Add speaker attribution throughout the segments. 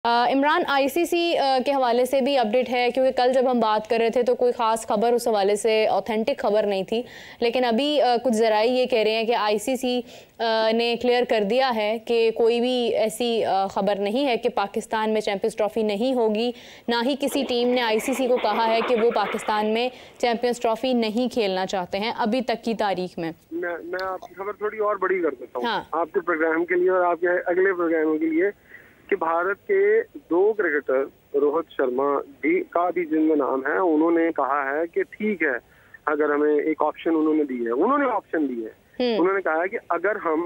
Speaker 1: Imran, ICC के हवाले से भी अपडेट है, क्योंकि कल जब हम बात कर रहे थे तो कोई ख़ास खबर उस हवाले से ऑथेंटिक खबर नहीं थी, लेकिन अभी कुछ ज़राई ये कह रहे हैं कि आईसीसी ने क्लियर कर दिया है कि कोई भी ऐसी खबर नहीं है कि पाकिस्तान में चैंपियंस ट्रॉफ़ी नहीं होगी। ना ही किसी टीम ने आईसीसी को कहा है कि वो पाकिस्तान में चैंपियंस ट्रॉफ़ी नहीं खेलना चाहते हैं अभी तक की तारीख में।
Speaker 2: मैं आपकी खबर थोड़ी और बड़ी कर देता हूँ।
Speaker 1: हाँ।
Speaker 2: आपके प्रोग्राम के लिए और आपके अगले प्रोग्रामों के लिए कि भारत के 2 क्रिकेटर रोहित शर्मा का भी जिनका नाम है, उन्होंने कहा है कि ठीक है, अगर हमें एक ऑप्शन उन्होंने दी है, उन्होंने ऑप्शन दी है। उन्होंने कहा है कि अगर हम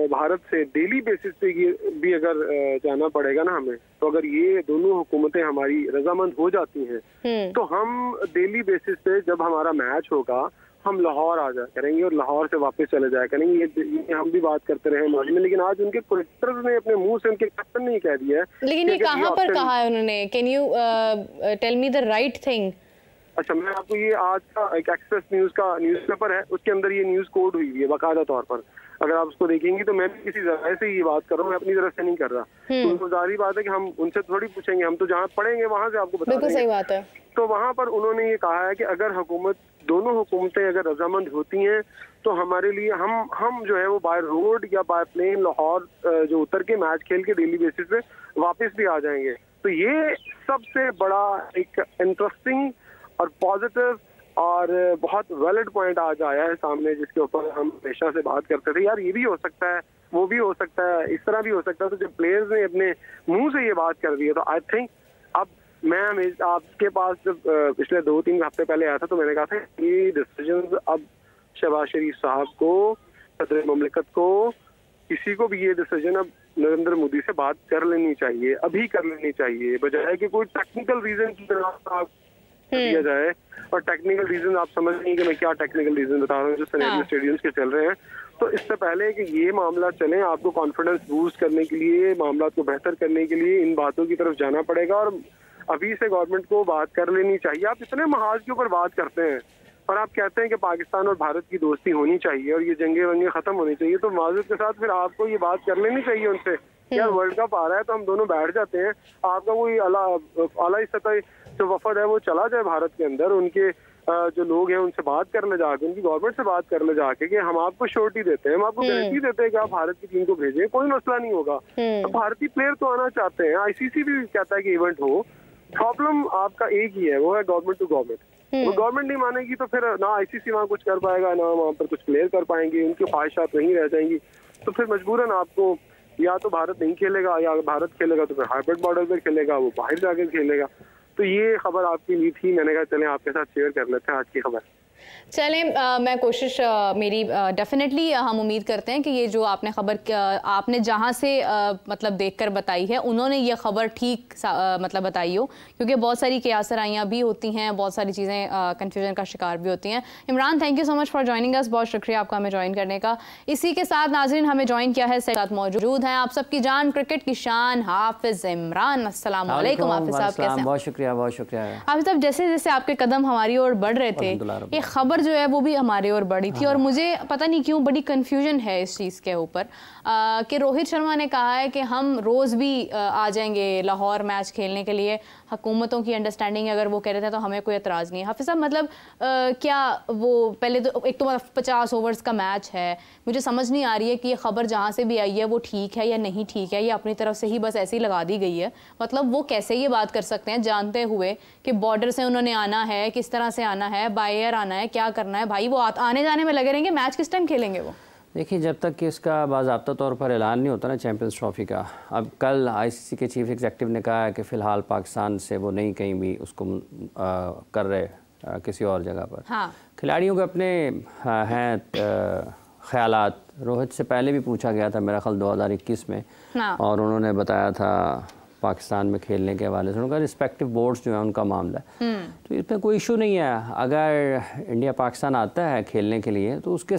Speaker 2: भारत से डेली बेसिस पे भी अगर जाना पड़ेगा ना हमें, तो अगर ये दोनों हुकूमतें हमारी रजामंद हो जाती हैं तो हम डेली बेसिस पे जब हमारा मैच होगा हम लाहौर आ जाया करेंगे और लाहौर से वापस चले जाया करेंगे। ये हम भी बात करते रहे माजी में, लेकिन आज उनके क्रिकेटर ने अपने मुंह से, उनके कैप्टन ने कह दिया है।
Speaker 1: लेकिन ये कहाँ पर कहा है उन्होंने? Can you tell me the right thing?
Speaker 2: अच्छा, मैं आपको ये आज का एक एक्सप्रेस न्यूज का न्यूज़पेपर है, उसके अंदर ये न्यूज कोड हुई है बाकायदा तौर पर। अगर आप उसको देखेंगे तो मैं भी किसी जगह से ये बात कर रहा हूँ, मैं अपनी तरफ से नहीं कर रहा। तो जाहिर बात है कि हम उनसे थोड़ी पूछेंगे, हम तो जहाँ पढ़ेंगे वहां से आपको बता देंगे।
Speaker 1: सही बात है। तो
Speaker 2: वहां पर उन्होंने ये कहा है कि अगर दोनों हुकूमतें अगर रजामंद होती हैं तो हमारे लिए हम जो है वो बाय रोड या बाय प्लेन लाहौर जो उतर के मैच खेल के डेली बेसिस पे वापस भी आ जाएंगे। तो ये सबसे बड़ा एक इंटरेस्टिंग और पॉजिटिव और बहुत वैलिड पॉइंट आज आया है सामने, जिसके ऊपर हम हमेशा से बात करते थे, यार ये भी हो सकता है, वो भी हो सकता है, इस तरह भी हो सकता है। तो जब प्लेयर्स ने अपने मुंह से ये बात कर दी है तो आई थिंक अब मैं आपके पास जब पिछले 2-3 हफ्ते पहले आया था तो मैंने कहा था ये डिसीजन अब शहबाज शरीफ साहब को, सदर ममलिकत को, किसी को भी ये डिसीजन अब नरेंद्र मोदी से बात कर लेनी चाहिए, अभी कर लेनी चाहिए, बजाय कि कोई टेक्निकल रीजन की तरह दिया जाए। और टेक्निकल रीजन आप समझ नहीं कि मैं क्या टेक्निकल रीजन बता रहा हूँ जो सैनिक स्टेडियम्स के चल रहे हैं। तो इससे पहले कि ये मामला चले, आपको कॉन्फिडेंस बूस्ट करने के लिए, मामला को बेहतर करने के लिए इन बातों की तरफ जाना पड़ेगा और अभी से गवर्नमेंट को बात कर लेनी चाहिए। आप इतने महाज के ऊपर बात करते हैं और आप कहते हैं कि पाकिस्तान और भारत की दोस्ती होनी चाहिए और ये जंगे वंगे खत्म होनी चाहिए, तो माजूद के साथ फिर आपको ये बात कर लेनी चाहिए उनसे। यार वर्ल्ड कप आ रहा है तो हम दोनों बैठ जाते हैं, आपका कोई आला सतह जो वफद है वो चला जाए भारत के अंदर, उनके जो लोग हैं उनसे बात कर ले जाके, उनकी गवर्नमेंट से बात कर ले जाके कि हम आपको श्योरिटी देते हैं, हम आपको गारंटी देते हैं कि आप भारत की टीम को भेजें, कोई मसला नहीं होगा। तो भारतीय प्लेयर तो आना चाहते हैं, आईसीसी भी कहता है कि इवेंट हो। प्रॉब्लम आपका एक ही है, वो है गवर्नमेंट टू गवर्नमेंट। वो गवर्नमेंट नहीं मानेगी तो फिर ना आईसीसी वहाँ कुछ कर पाएगा, ना वहाँ पर कुछ प्लेयर कर पाएंगे, उनकी ख्वाहिशात वहीं रह जाएंगी। तो फिर मजबूरन आपको या तो भारत नहीं खेलेगा, या भारत खेलेगा तो फिर हाइब्रिड मॉडल पर खेलेगा, वो बाहर जाकर खेलेगा। तो ये खबर आपके लिए थी, मैंने कहा चलें आपके साथ शेयर कर लेते हैं आज की खबर।
Speaker 1: चलें, मैं कोशिश मेरी डेफिनेटली हम उम्मीद करते हैं कि ये जो आपने खबर आपने जहाँ से मतलब देखकर बताई है, उन्होंने ये खबर ठीक मतलब बताई हो, क्योंकि बहुत सारी क़यासराइयाँ भी होती हैं, बहुत सारी चीज़ें कंफ्यूजन का शिकार भी होती हैं। Imran, thank you so much for joining us, बहुत शुक्रिया आपका हमें ज्वाइन करने का। इसी के साथ नाज़रीन हमें ज्वाइन किया है, साथ मौजूद हैं आप सबकी जान, क्रिकेट की शान, हाफिज़ इमरान। अस्सलाम वालेकुम हाफिज़ साहब, कैसे हैं?
Speaker 3: बहुत शुक्रिया, बहुत शुक्रिया।
Speaker 1: हाफिज़ साहब, जैसे जैसे आपके कदम हमारी ओर बढ़ रहे थे, ये खबर जो है वो भी हमारे ओर बढ़ी थी और मुझे पता नहीं क्यों बड़ी कंफ्यूजन है इस चीज़ के ऊपर कि रोहित शर्मा ने कहा है कि हम रोज़ भी आ जाएंगे लाहौर मैच खेलने के लिए, हुकूमतों की अंडरस्टैंडिंग अगर वो कह रहे थे तो हमें कोई एतराज़ नहीं है। हाफिज़ साहब, मतलब क्या वो पहले तो एक तो 50 ओवर्स का मैच है, मुझे समझ नहीं आ रही है कि ये खबर जहाँ से भी आई है वो ठीक है या नहीं ठीक है, ये अपनी तरफ से ही बस ऐसे ही लगा दी गई है। मतलब वो कैसे ये बात कर सकते हैं जानते हुए कि बॉर्डर से उन्होंने आना है, किस तरह से आना है, बाय एयर आना है, क्या करना है? भाई वो आने जाने में लगे रहेंगे, मैच किस टाइम खेलेंगे वो?
Speaker 3: देखिए, जब तक कि इसका बाज़ाब्ता तौर पर ऐलान नहीं होता ना चैंपियंस ट्रॉफ़ी का। अब कल आईसीसी के चीफ एग्जीक्यूटिव ने कहा है कि फ़िलहाल पाकिस्तान से वो नहीं कहीं भी उसको कर रहे किसी और जगह पर।
Speaker 1: हाँ।
Speaker 3: खिलाड़ियों के अपने हैं ख़यालात। रोहित से पहले भी पूछा गया था मेरा ख्याल 2021 में,
Speaker 1: हाँ।
Speaker 3: और उन्होंने बताया था पाकिस्तान में खेलने के हवाले से उनका रिस्पेक्टिव बोर्ड्स जो है उनका मामला है। तो इसमें कोई इशू नहीं है। अगर इंडिया पाकिस्तान आता है खेलने के लिए तो उसके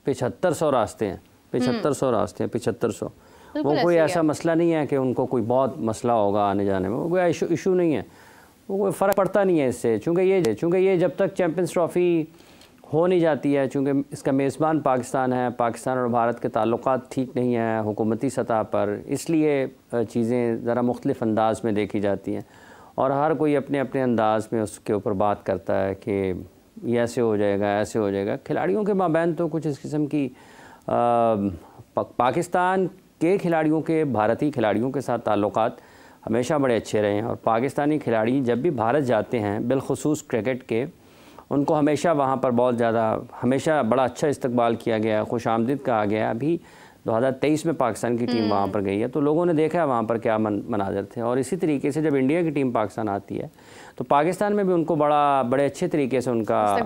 Speaker 3: 7500 रास्ते हैं, 7500 रास्ते हैं, 7500। वो कोई ऐसा मसला नहीं है कि उनको कोई बहुत मसला होगा आने जाने में, वो कोई इशू नहीं है, वो कोई फ़र्क पड़ता नहीं है इससे। चूँकि ये जब तक चैम्पियंस ट्रॉफ़ी हो नहीं जाती है, चूँकि इसका मेज़बान पाकिस्तान है। पाकिस्तान और भारत के ताल्लुकात ठीक नहीं हैं हुकूमती सतह पर, इसलिए चीज़ें ज़रा मुख्तलिफ़ अंदाज में देखी जाती हैं और हर कोई अपने अपने अंदाज में उसके ऊपर बात करता है कि ये ऐसे हो जाएगा, ऐसे हो जाएगा। खिलाड़ियों के माबैन तो कुछ इस किस्म की पाकिस्तान के खिलाड़ियों के भारतीय खिलाड़ियों के साथ ताल्लुकात हमेशा बड़े अच्छे रहे हैं और पाकिस्तानी खिलाड़ी जब भी भारत जाते हैं, बिलखुसूस क्रिकेट के, उनको हमेशा वहाँ पर बहुत ज़्यादा हमेशा बड़ा अच्छा इस्तकबाल किया गया, खुश आमदीद कहा गया। अभी 2023 में पाकिस्तान की टीम वहाँ पर गई है तो लोगों ने देखा है वहाँ पर क्या मनाज़र थे। और इसी तरीके से जब इंडिया की टीम पाकिस्तान आती है तो पाकिस्तान में भी उनको बड़े अच्छे तरीके से उनका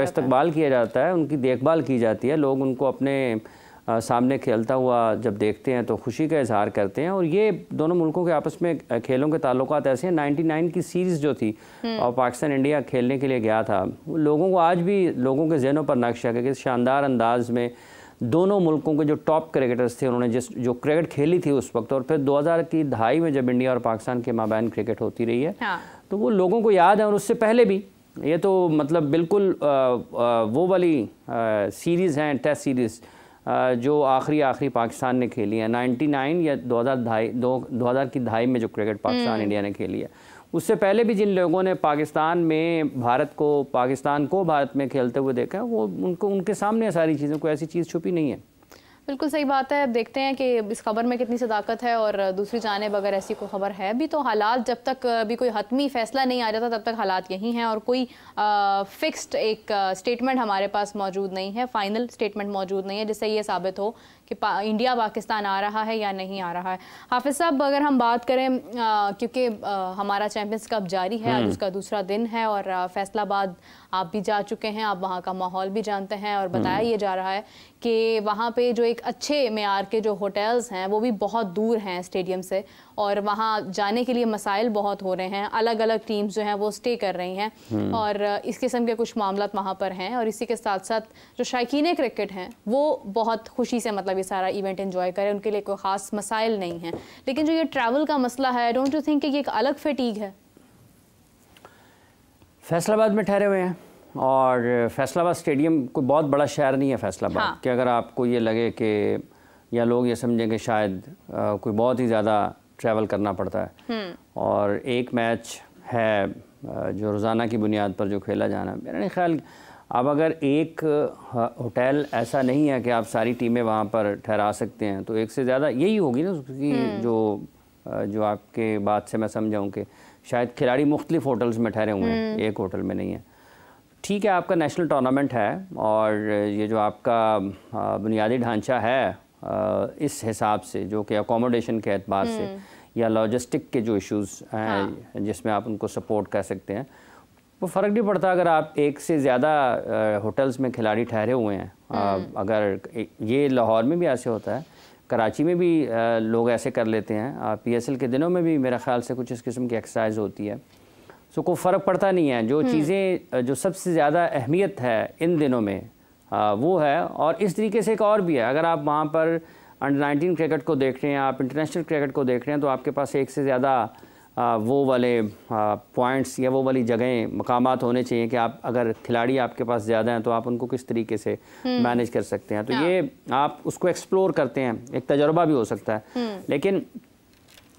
Speaker 3: इस्तकबाल किया जाता है, उनकी देखभाल की जाती है। लोग उनको अपने सामने खेलता हुआ जब देखते हैं तो खुशी का इजहार करते हैं। और ये दोनों मुल्कों के आपस में खेलों के ताल्लुकात ऐसे हैं। 99 की सीरीज़ जो थी और पाकिस्तान इंडिया खेलने के लिए गया था, लोगों को आज भी लोगों के जहनों पर नक्श है कि किस शानदार अंदाज में दोनों मुल्कों के जो टॉप क्रिकेटर्स थे उन्होंने जो क्रिकेट खेली थी उस वक्त, और फिर 2000 की दहाई में जब इंडिया और पाकिस्तान के माबैन क्रिकेट होती रही है तो वो लोगों को याद है। और उससे पहले भी ये तो मतलब बिल्कुल वो वाली सीरीज़ हैं, टेस्ट सीरीज़ जो आखिरी पाकिस्तान ने खेली है 99 या 2000 की दहाई में जो क्रिकेट पाकिस्तान इंडिया ने खेली है। उससे पहले भी जिन लोगों ने पाकिस्तान को भारत में खेलते हुए देखा है वो उनके सामने सारी चीज़ों को ऐसी चीज़ छुपी नहीं है।
Speaker 1: बिल्कुल सही बात है। अब देखते हैं कि इस खबर में कितनी सदाकत है और दूसरी जानिब अगर ऐसी कोई खबर है भी तो हालात जब तक अभी कोई हतमी फ़ैसला नहीं आ जाता तब तक हालात यही हैं और कोई फ़िक्स्ड एक स्टेटमेंट हमारे पास मौजूद नहीं है, फ़ाइनल स्टेटमेंट मौजूद नहीं है जिससे ये साबित हो कि इंडिया पाकिस्तान आ रहा है या नहीं आ रहा है। हाफिज़ साहब, अगर हम बात करें क्योंकि हमारा चैम्पियंस कप जारी है, आज उसका दूसरा दिन है और फैसलाबाद आप भी जा चुके हैं, आप वहाँ का माहौल भी जानते हैं और बताया ये जा रहा है कि वहाँ पे जो एक अच्छे मेयार के जो होटल्स हैं वो भी बहुत दूर हैं स्टेडियम से और वहाँ जाने के लिए मसाइल बहुत हो रहे हैं। अलग अलग टीम्स जो हैं वो स्टे कर रही हैं और इस किस्म के कुछ मामला वहाँ पर हैं। और इसी के साथ साथ जो शायकीन क्रिकेट हैं वो बहुत खुशी से मतलब ये सारा इवेंट एंजॉय करें, उनके लिए कोई ख़ास मसाइल नहीं हैं। लेकिन जो ये ट्रैवल का मसला है, डोंट यू थिंक कि ये एक अलग फटीग है?
Speaker 3: फैसलाबाद में ठहरे हुए हैं और फैसलाबाद स्टेडियम कोई बहुत बड़ा शहर नहीं है फैसलाबाद कि अगर आपको ये लगे कि या लोग ये समझें कि शायद कोई बहुत ही ज़्यादा ट्रैवल करना पड़ता है और एक मैच है जो रोज़ाना की बुनियाद पर जो खेला जाना, मेरा नहीं ख्याल अब अगर एक होटल ऐसा नहीं है कि आप सारी टीमें वहाँ पर ठहरा सकते हैं तो एक से ज़्यादा यही होगी ना उसकी जो आपके बात से मैं समझाऊँ कि शायद खिलाड़ी मुख्तलिफ होटल्स में ठहरे हुए हैं, एक होटल में नहीं है। ठीक है, आपका नेशनल टूर्नामेंट है और ये जो आपका बुनियादी ढांचा है इस हिसाब से जो कि अकोमोडेशन के एतबार से या लॉजिस्टिक के जो इश्यूज़ हैं जिसमें आप उनको सपोर्ट कर सकते हैं, वो फ़र्क नहीं पड़ता अगर आप एक से ज़्यादा होटल्स में खिलाड़ी ठहरे हुए हैं। अगर ये लाहौर में भी ऐसे होता है, कराची में भी लोग ऐसे कर लेते हैं, PSL के दिनों में भी मेरा ख़्याल से कुछ इस किस्म की एक्सरसाइज होती है। सो कोई फ़र्क पड़ता नहीं है। जो चीज़ें जो सबसे ज़्यादा अहमियत है इन दिनों में वो है। और इस तरीके से एक और भी है, अगर आप वहाँ पर अंडर-19 क्रिकेट को देख रहे हैं, आप इंटरनेशनल क्रिकेट को देख रहे हैं तो आपके पास एक से ज़्यादा वो वाले पॉइंट्स या वो वाली जगहें मकामात होने चाहिए कि आप अगर खिलाड़ी आपके पास ज़्यादा हैं तो आप उनको किस तरीके से मैनेज कर सकते हैं। तो ये आप उसको एक्सप्लोर करते हैं, एक तजुर्बा भी हो सकता है। लेकिन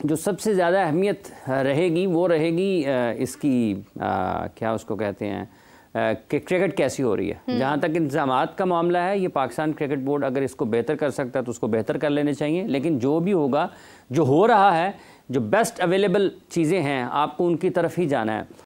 Speaker 3: जो सबसे ज़्यादा अहमियत रहेगी वो रहेगी इसकी क्या उसको कहते हैं कि क्रिकेट कैसी हो रही है। जहाँ तक इंतज़ामात का मामला है, ये पाकिस्तान क्रिकेट बोर्ड अगर इसको बेहतर कर सकता है तो उसको बेहतर कर लेने चाहिए। लेकिन जो भी होगा, जो हो रहा है, जो बेस्ट अवेलेबल चीज़ें हैं, आपको उनकी तरफ ही जाना है।